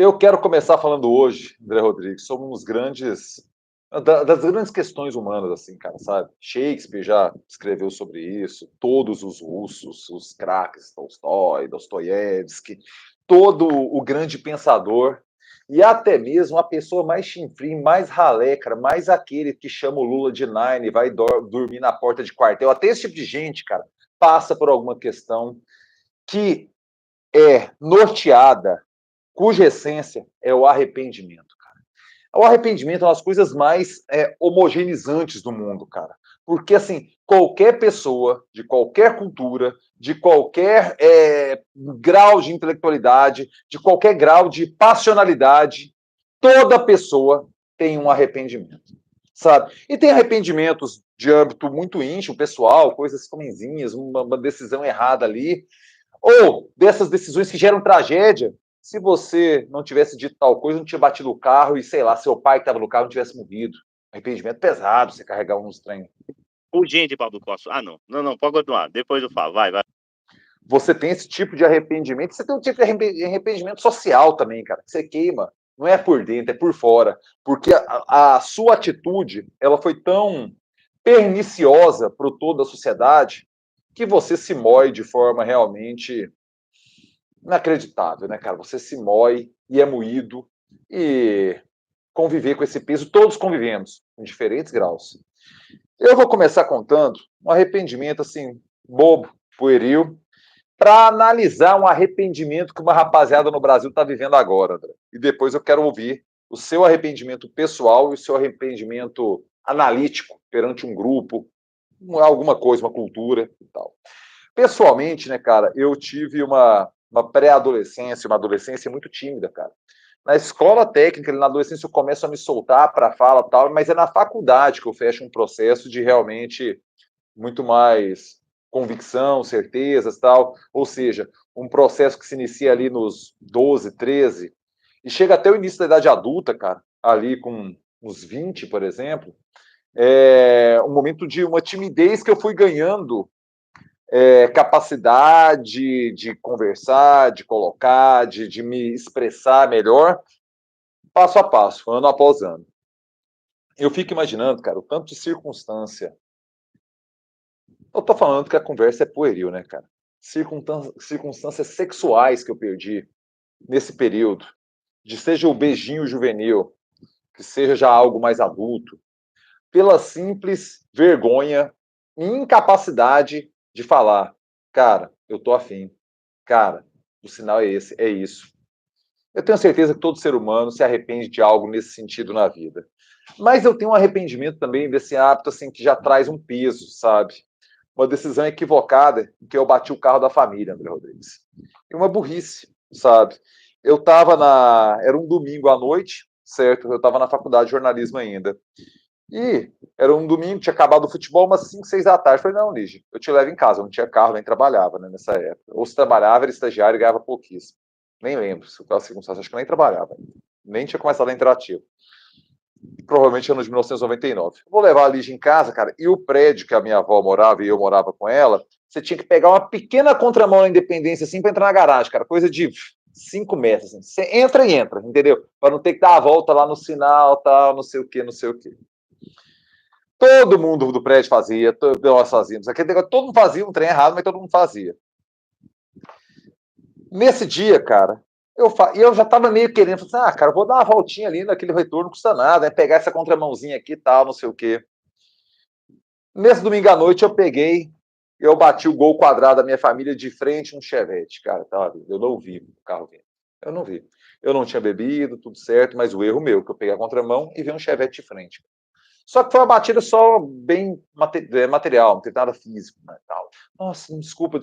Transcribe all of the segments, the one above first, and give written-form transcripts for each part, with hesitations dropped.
Eu quero começar falando hoje, André Rodrigues, sobre das grandes questões humanas, assim, cara, sabe? Shakespeare já escreveu sobre isso, todos os russos, os craques, Tolstói, Dostoiévski, todo o grande pensador, e até mesmo a pessoa mais chinfrim, mais ralé, cara, mais aquele que chama o Lula de Nine e vai dormir na porta de quartel, até esse tipo de gente, cara, passa por alguma questão que é norteada, cuja essência é o arrependimento, cara. O arrependimento é uma das coisas mais homogeneizantes do mundo, cara. Porque, assim, qualquer pessoa, de qualquer cultura, de qualquer grau de intelectualidade, de qualquer grau de passionalidade, toda pessoa tem um arrependimento, sabe? E tem arrependimentos de âmbito muito íntimo, pessoal, coisas comenzinhas, uma decisão errada ali, ou dessas decisões que geram tragédia. Se você não tivesse dito tal coisa, não tinha batido o carro e, sei lá, seu pai que estava no carro não tivesse morrido. Arrependimento pesado, você carregar um estranho. Urgente, Pablo Costa. Ah, não. Não, pode continuar. Depois eu falo. Vai. Você tem esse tipo de arrependimento. Você tem um tipo de arrependimento social também, cara. Você queima. Não é por dentro, é por fora. Porque a sua atitude, ela foi tão perniciosa para o todo da sociedade que você se moe de forma realmente inacreditável, né, cara? Você se moe e é moído e conviver com esse peso, todos convivemos, em diferentes graus. Eu vou começar contando um arrependimento, assim, bobo, pueril, para analisar um arrependimento que uma rapaziada no Brasil está vivendo agora, André. E depois eu quero ouvir o seu arrependimento pessoal e o seu arrependimento analítico perante um grupo, alguma coisa, uma cultura e tal. Pessoalmente, né, cara, eu tive uma pré-adolescência, uma adolescência muito tímida, cara. Na escola técnica, na adolescência, eu começo a me soltar para a fala e tal, mas é na faculdade que eu fecho um processo de realmente muito mais convicção, certezas tal. Ou seja, um processo que se inicia ali nos 12, 13 e chega até o início da idade adulta, cara, ali com uns 20, por exemplo, é um momento de uma timidez que eu fui ganhando capacidade de conversar, de colocar, de me expressar melhor, passo a passo, ano após ano. Eu fico imaginando, cara, o tanto de circunstância. Eu tô falando que a conversa é pueril, né, cara? Circunstâncias sexuais que eu perdi nesse período, de seja o beijinho juvenil, que seja já algo mais adulto, pela simples vergonha e incapacidade de falar, cara, eu tô afim, cara, o sinal é esse, é isso. Eu tenho certeza que todo ser humano se arrepende de algo nesse sentido na vida. Mas eu tenho um arrependimento também desse hábito assim que já traz um peso, sabe? Uma decisão equivocada em que eu bati o carro da família, André Rodrigues. E uma burrice, sabe? Eu estava na. Era um domingo à noite, certo? Eu estava na faculdade de jornalismo ainda. E era um domingo, tinha acabado o futebol umas 5, 6 da tarde. Eu falei, não, Lígia, eu te levo em casa. Eu não tinha carro, nem trabalhava, né, nessa época. Ou se trabalhava, era estagiário e ganhava pouquíssimo. Nem lembro se qual circunstância, acho que nem trabalhava. Nem tinha começado a interativo. Provavelmente ano de 1999. Vou levar a Lígia em casa, cara, e o prédio que a minha avó morava e eu morava com ela, você tinha que pegar uma pequena contramão na Independência, assim, para entrar na garagem, cara, coisa de 5 metros, assim. Você entra e entra, entendeu? Para não ter que dar a volta lá no sinal, tal, não sei o que, não sei o que. Todo mundo do prédio fazia, nós fazíamos. Aquele negócio, todo mundo fazia um trem errado, mas todo mundo fazia. Nesse dia, cara, eu já tava meio querendo, assim, cara, vou dar uma voltinha ali naquele retorno, não custa nada, é pegar essa contramãozinha aqui e tal, não sei o quê. Nesse domingo à noite eu bati o gol quadrado da minha família de frente um Chevette, cara, tá? Eu não vi o carro vindo. Eu não vi. Eu não tinha bebido, tudo certo, mas o erro meu, que eu peguei a contramão e vi um Chevette de frente. Só que foi uma batida só bem material, não tem nada físico, né, tal. Nossa, desculpa.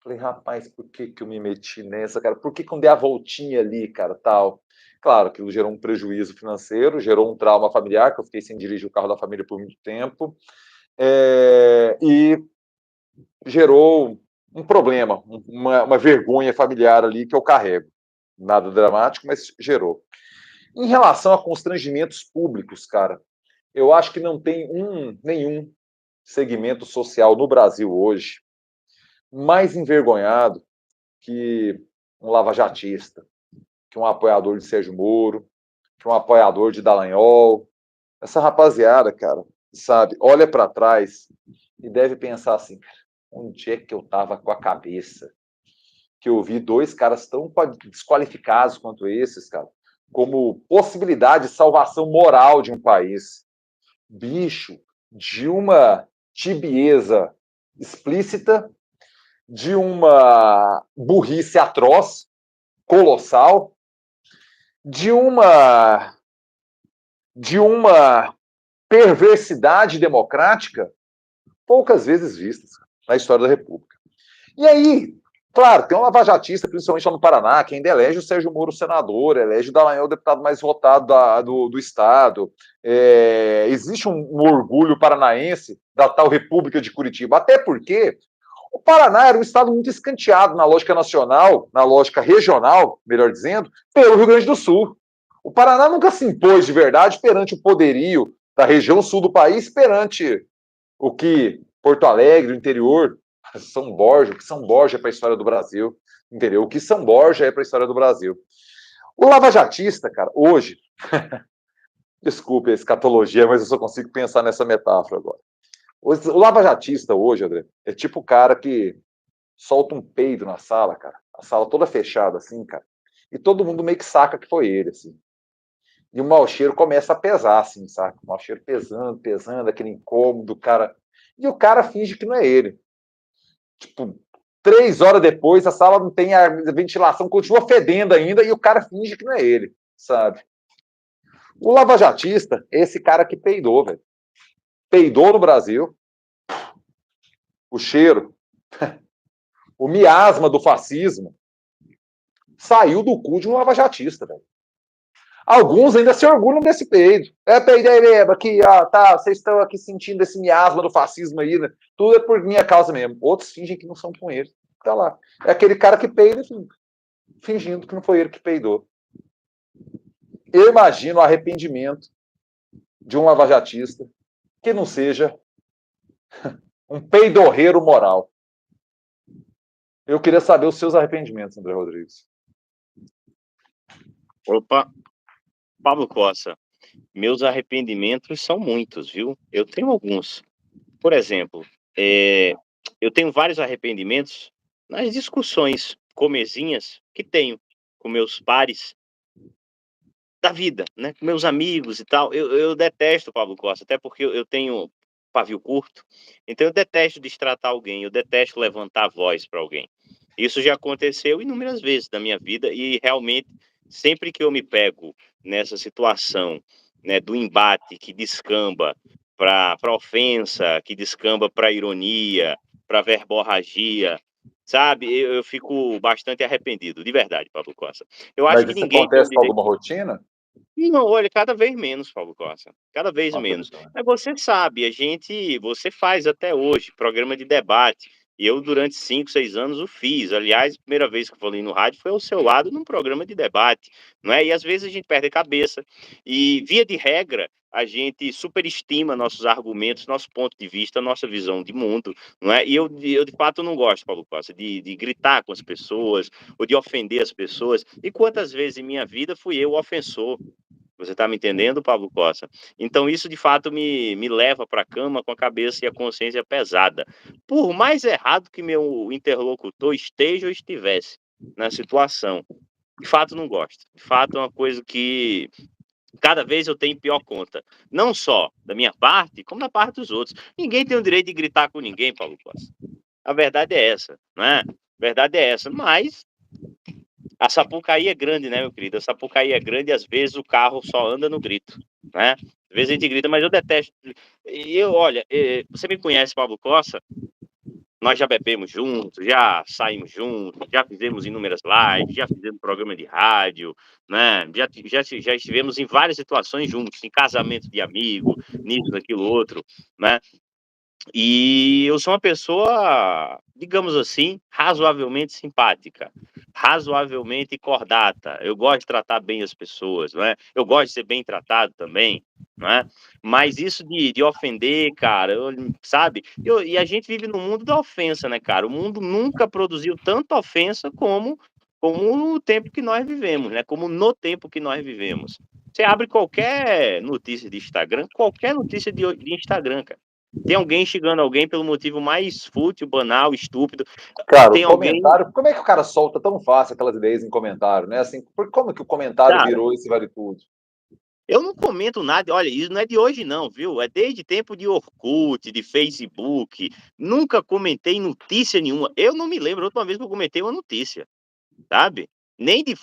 Falei, rapaz, por que eu me meti nessa, cara? Por que eu dei a voltinha ali, cara, tal? Claro, aquilo gerou um prejuízo financeiro, gerou um trauma familiar, que eu fiquei sem dirigir o carro da família por muito tempo, e gerou um problema, uma vergonha familiar ali que eu carrego. Nada dramático, mas gerou. Em relação a constrangimentos públicos, cara, eu acho que não tem nenhum segmento social no Brasil hoje mais envergonhado que um lavajatista, que um apoiador de Sérgio Moro, que um apoiador de Dallagnol. Essa rapaziada, cara, sabe, olha para trás e deve pensar assim, onde é que eu tava com a cabeça? Que eu vi dois caras tão desqualificados quanto esses, cara, como possibilidade de salvação moral de um país. Bicho, de uma tibieza explícita, de uma burrice atroz, colossal, de uma perversidade democrática poucas vezes vistas na história da República. E aí, claro, tem um lavajatista, principalmente lá no Paraná, que ainda elege o Sérgio Moro senador, elege o Dallagnol o deputado mais votado do Estado. Existe um orgulho paranaense da tal República de Curitiba, até porque o Paraná era um estado muito escanteado na lógica nacional, na lógica regional, melhor dizendo, pelo Rio Grande do Sul. O Paraná nunca se impôs de verdade perante o poderio da região sul do país, perante o que Porto Alegre, o interior, São Borja, o que São Borja é para a história do Brasil, entendeu? O que São Borja é para a história do Brasil. O lavajatista, cara, hoje, desculpe a escatologia, mas eu só consigo pensar nessa metáfora agora. O lavajatista hoje, André, é tipo o cara que solta um peido na sala, cara, a sala toda fechada assim, cara, e todo mundo meio que saca que foi ele, assim. E o mau cheiro começa a pesar, assim, saca? O mau cheiro pesando, pesando, aquele incômodo, cara. E o cara finge que não é ele. Tipo, 3 horas depois, a sala não tem a ventilação, continua fedendo ainda, e o cara finge que não é ele, sabe? O lavajatista é esse cara que peidou, velho. Peidou no Brasil. O cheiro, o miasma do fascismo saiu do cu de um lavajatista, velho. Alguns ainda se orgulham desse peido. Peidei mesmo, aqui, ó, tá, vocês estão aqui sentindo esse miasma do fascismo aí, né? Tudo é por minha causa mesmo. Outros fingem que não são com ele. Tá lá. É aquele cara que peida, fingindo que não foi ele que peidou. Eu imagino o arrependimento de um lavajatista que não seja um peidorreiro moral. Eu queria saber os seus arrependimentos, André Rodrigues. Opa, Pablo Costa, meus arrependimentos são muitos, viu? Eu tenho alguns. Por exemplo, eu tenho vários arrependimentos nas discussões comezinhas que tenho com meus pares da vida, né? Com meus amigos e tal. Eu detesto Pablo Costa, até porque eu tenho pavio curto, então eu detesto destratar alguém, eu detesto levantar a voz para alguém. Isso já aconteceu inúmeras vezes na minha vida e realmente sempre que eu me pego nessa situação, né, do embate que descamba para ofensa, que descamba para ironia, para verborragia, sabe? Eu fico bastante arrependido, de verdade, Pablo Costa. Eu acho Mas que isso ninguém tem o acontece com direito. alguma rotina? Não, olha, cada vez menos, Paulo Costa, cada vez Uma menos. coisa. Mas você sabe, você faz até hoje programa de debate, e eu durante 5, 6 anos o fiz. Aliás, a primeira vez que eu falei no rádio foi ao seu lado num programa de debate, não é? E às vezes a gente perde a cabeça, e via de regra, a gente superestima nossos argumentos, nosso ponto de vista, nossa visão de mundo, não é? E eu de fato não gosto, Paulo Costa, de gritar com as pessoas, ou de ofender as pessoas. E quantas vezes em minha vida fui eu o ofensor? Você está me entendendo, Pablo Costa? Então, isso de fato me leva para a cama com a cabeça e a consciência pesada. Por mais errado que meu interlocutor esteja ou estivesse na situação, de fato não gosto. De fato, é uma coisa que cada vez eu tenho pior conta. Não só da minha parte, como da parte dos outros. Ninguém tem o direito de gritar com ninguém, Pablo Costa. A verdade é essa, não é? A verdade é essa. Mas a Sapucaí é grande, né, meu querido? A Sapucaí é grande e às vezes o carro só anda no grito, né? Às vezes a gente grita, mas eu detesto. Olha, você me conhece, Pablo Costa? Nós já bebemos juntos, já saímos juntos, já fizemos inúmeras lives, já fizemos programa de rádio, né? Já estivemos em várias situações juntos, em casamento de amigo, nisso, naquilo, outro, né? E eu sou uma pessoa, digamos assim, razoavelmente simpática, razoavelmente cordata. Eu gosto de tratar bem as pessoas, não é? Eu gosto de ser bem tratado também, não é? Mas isso de ofender, cara, sabe? E a gente vive no mundo da ofensa, né, cara? O mundo nunca produziu tanta ofensa como como o tempo que nós vivemos, né? Como no tempo que nós vivemos. Você abre qualquer notícia de Instagram, qualquer notícia de Instagram, cara. Tem alguém xingando alguém pelo motivo mais fútil, banal, estúpido. Cara, o Tem alguém. comentário, como é que o cara solta tão fácil aquelas ideias em comentário, né? Assim, como que o comentário Cara, virou esse vale tudo? eu não comento nada, olha, isso não é de hoje não, viu? É desde tempo de Orkut, de Facebook. Nunca comentei notícia nenhuma. Eu não me lembro a última vez que eu comentei uma notícia, sabe? Nem de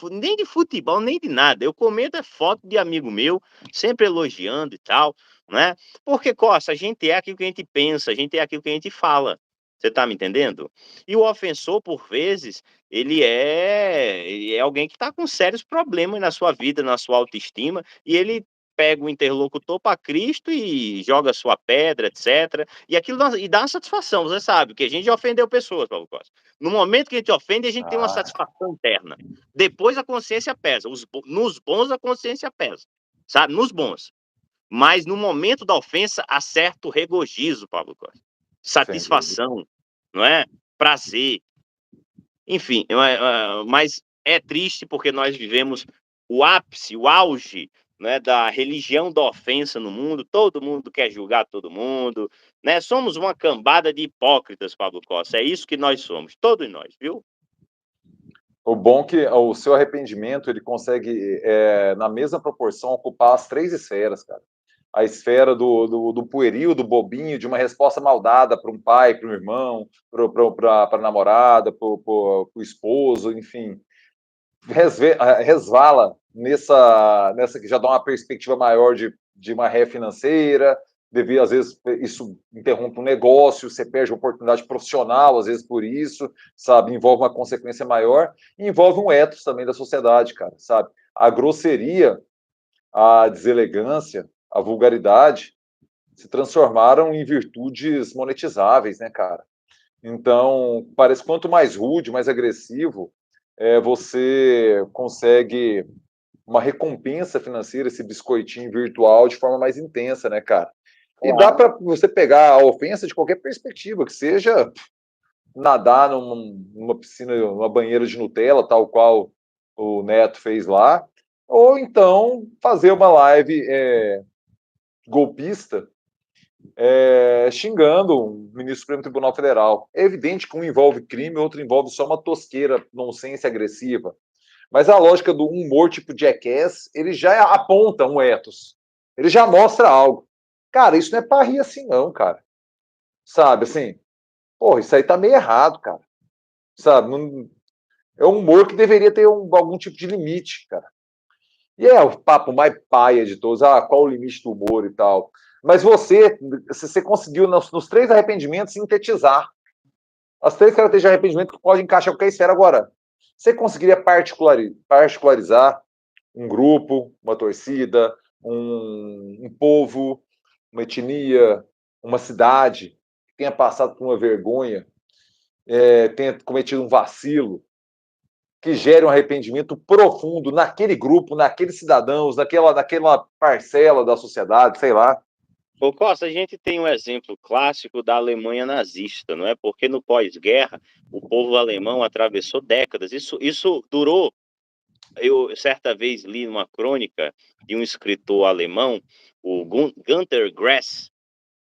futebol, nem de nada. Eu comento é foto de amigo meu, sempre elogiando e tal, né? Porque, Costa, a gente é aquilo que a gente pensa, a gente é aquilo que a gente fala. Você tá me entendendo? E o ofensor, por vezes, ele é alguém que está com sérios problemas na sua vida, na sua autoestima, e ele pega o interlocutor para Cristo e joga sua pedra, etc. E aquilo e dá uma satisfação, você sabe, que a gente já ofendeu pessoas, Paulo Costa. No momento que a gente ofende, a gente tem uma Ah, satisfação interna. Depois a consciência pesa. Nos bons a consciência pesa, sabe? Nos bons. Mas no momento da ofensa, há certo regozijo, Pablo Costa. sem dúvida. Satisfação, não é? Prazer. Enfim, mas é triste porque nós vivemos o ápice, o auge, né, da religião da ofensa no mundo. Todo mundo quer julgar todo mundo, né? Somos uma cambada de hipócritas, Pablo Costa. É isso que nós somos, todos nós, viu? O bom é que o seu arrependimento ele consegue, na mesma proporção, ocupar as três esferas, cara. A esfera do pueril, do bobinho, de uma resposta maldada para um pai, para um irmão, para a namorada, para o esposo, enfim. Resvala nessa que já dá uma perspectiva maior de uma ré financeira, devido, às vezes, isso interrompe um negócio, você perde uma oportunidade profissional, às vezes por isso, sabe? Envolve uma consequência maior, e envolve um ethos também da sociedade, cara, sabe? A grosseria, a deselegância, a vulgaridade se transformaram em virtudes monetizáveis, né, cara? Então, parece quanto mais rude, mais agressivo, você consegue uma recompensa financeira, esse biscoitinho virtual, de forma mais intensa, né, cara? E dá Claro. para você pegar a ofensa de qualquer perspectiva, que seja nadar numa piscina, numa banheira de Nutella, tal qual o Neto fez lá, ou então fazer uma live golpista xingando o ministro do Supremo Tribunal Federal. É evidente que um envolve crime, o outro envolve só uma tosqueira, nonsense agressiva. Mas a lógica do humor tipo Jackass, ele já aponta um ethos. Ele já mostra algo. Cara, isso não é pra rir assim não, cara. Sabe, assim, porra, isso aí tá meio errado, cara. Sabe, não, é um humor que deveria ter algum tipo de limite, cara. E é o papo mais paia de todos. Ah, qual o limite do humor e tal. Mas você conseguiu, nos três arrependimentos, sintetizar as três características de arrependimento que podem encaixar em qualquer esfera. Agora, você conseguiria particularizar um grupo, uma torcida, um povo, uma etnia, uma cidade que tenha passado por uma vergonha, tenha cometido um vacilo, que gere um arrependimento profundo naquele grupo, naqueles cidadãos, naquela parcela da sociedade, sei lá. Ô Costa, a gente tem um exemplo clássico da Alemanha nazista, não é? Porque no pós-guerra o povo alemão atravessou décadas. Isso durou. Eu certa vez li uma crônica de um escritor alemão, o Günter Grass,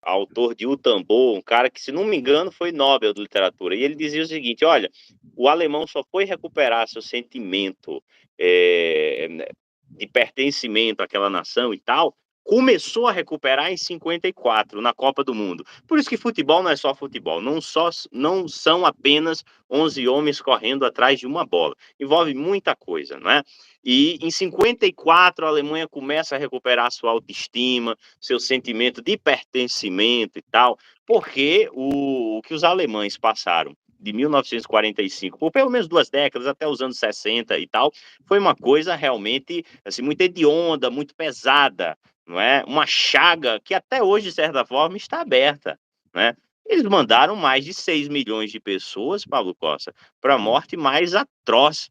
autor de O Tambor, um cara que, se não me engano, foi Nobel de Literatura. E ele dizia o seguinte: olha, o alemão só foi recuperar seu sentimento de pertencimento àquela nação e tal, começou a recuperar em 54, na Copa do Mundo. Por isso que futebol não é só futebol, não são apenas 11 homens correndo atrás de uma bola. Envolve muita coisa, não é? E em 54 a Alemanha começa a recuperar sua autoestima, seu sentimento de pertencimento e tal, porque o que os alemães passaram de 1945, por pelo menos 2 décadas, até os anos 60 e tal, foi uma coisa realmente assim, muito hedionda, muito pesada, não é? Uma chaga que até hoje, de certa forma, está aberta, né? Eles mandaram mais de 6 milhões de pessoas, Pablo Costa, para a morte mais atroz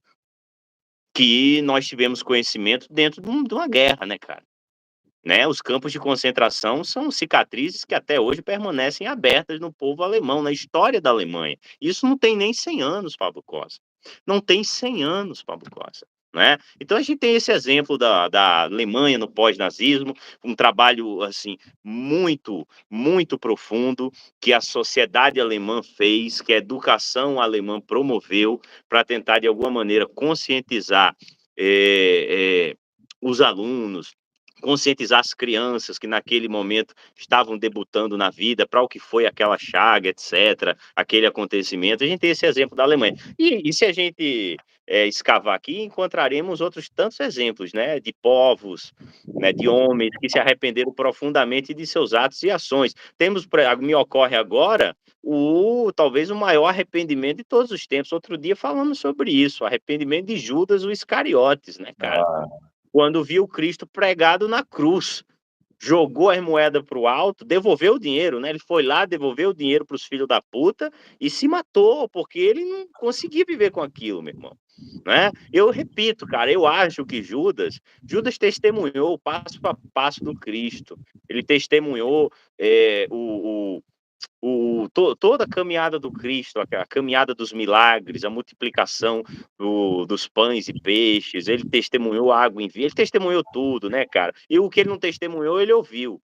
que nós tivemos conhecimento dentro de uma guerra, né, cara? Né? Os campos de concentração são cicatrizes que até hoje permanecem abertas no povo alemão, na história da Alemanha. Isso não tem nem 100 anos, Pablo Costa. Não tem 100 anos, Pablo Costa, né? Então a gente tem esse exemplo da Alemanha no pós-nazismo, um trabalho assim muito profundo que a sociedade alemã fez, que a educação alemã promoveu para tentar de alguma maneira conscientizar os alunos, conscientizar as crianças que naquele momento estavam debutando na vida para o que foi aquela chaga, etc., aquele acontecimento. A gente tem esse exemplo da Alemanha. E se a gente escavar aqui, encontraremos outros tantos exemplos, né, de povos, né, de homens que se arrependeram profundamente de seus atos e ações. Me ocorre agora talvez o maior arrependimento de todos os tempos. Outro dia falamos sobre isso, o arrependimento de Judas o Iscariotes, né, cara? Quando viu Cristo pregado na cruz, jogou as moedas para o alto, devolveu o dinheiro, né? Ele foi lá, devolveu o dinheiro para os filhos da puta e se matou, porque ele não conseguia viver com aquilo, meu irmão. Né? Eu repito, cara, eu acho que Judas testemunhou o passo a passo do Cristo. Ele testemunhou toda a caminhada do Cristo, a caminhada dos milagres, a multiplicação dos pães e peixes, ele testemunhou a água em vinho, ele testemunhou tudo, né, cara? E o que ele não testemunhou, ele ouviu.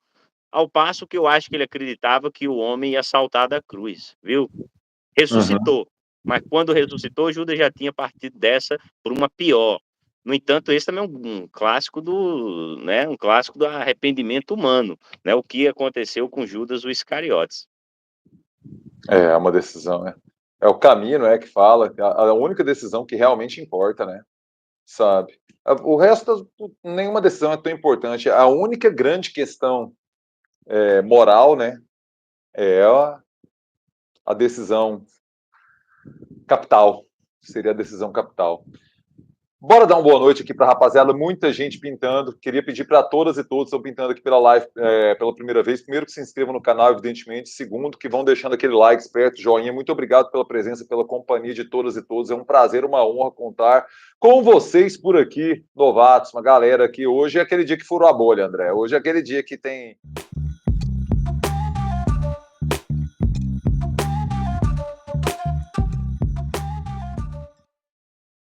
Ao passo que eu acho que ele acreditava que o homem ia saltar da cruz, viu? Ressuscitou. Mas quando ressuscitou, Judas já tinha partido dessa por uma pior. No entanto, esse também é um clássico um clássico do arrependimento humano, né? O que aconteceu com Judas o Iscariotes. É uma decisão, né? É o caminho, né, que fala, a única decisão que realmente importa, né? Sabe? O resto, nenhuma decisão é tão importante. A única grande questão moral, né, é a decisão capital. Seria a decisão capital. Bora dar uma boa noite aqui para a rapaziada, muita gente pintando. Queria pedir para todas e todos que estão pintando aqui pela live pela primeira vez. Primeiro, que se inscrevam no canal, evidentemente. Segundo, que vão deixando aquele like esperto, joinha. Muito obrigado pela presença, pela companhia de todas e todos. É um prazer, uma honra contar com vocês por aqui, novatos, uma galera aqui. Hoje é aquele dia que furou a bolha, André. Hoje é aquele dia que tem